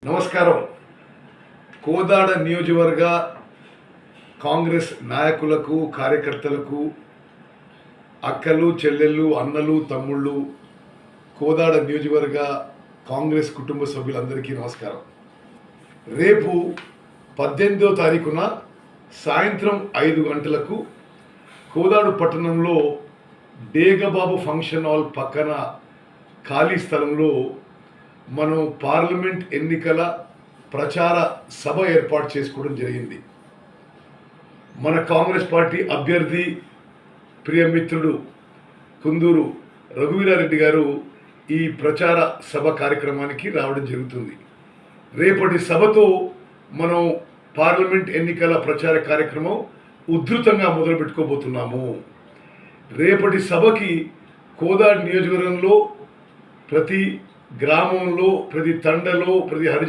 నమస్కారం. కోదాడ నియోజకవర్గ కాంగ్రెస్ నాయకులకు, కార్యకర్తలకు, అక్కలు, చెల్లెళ్ళు, అన్నలు, తమ్ముళ్ళు, కోదాడ నియోజకవర్గ కాంగ్రెస్ కుటుంబ సభ్యులందరికీ నమస్కారం. రేపు 18వ తారీఖున సాయంత్రం 5 గంటలకు కోదాడు పట్టణంలో డేగబాబు ఫంక్షన్ హాల్ పక్కన ఖాళీ స్థలంలో మనం పార్లమెంట్ ఎన్నికల ప్రచార సభ ఏర్పాటు చేసుకోవడం జరిగింది. మన కాంగ్రెస్ పార్టీ అభ్యర్థి ప్రియమిత్రుడు కుందూరు రఘువీరారెడ్డి గారు ఈ ప్రచార సభ కార్యక్రమానికి రావడం జరుగుతుంది. రేపటి సభతో మనం పార్లమెంట్ ఎన్నికల ప్రచార కార్యక్రమం ఉధృతంగా మొదలుపెట్టుకోబోతున్నాము. రేపటి సభకి కోదాడ నియోజకవర్గంలో ప్రతి గ్రామంలో, ప్రతి తండలో, ప్రతి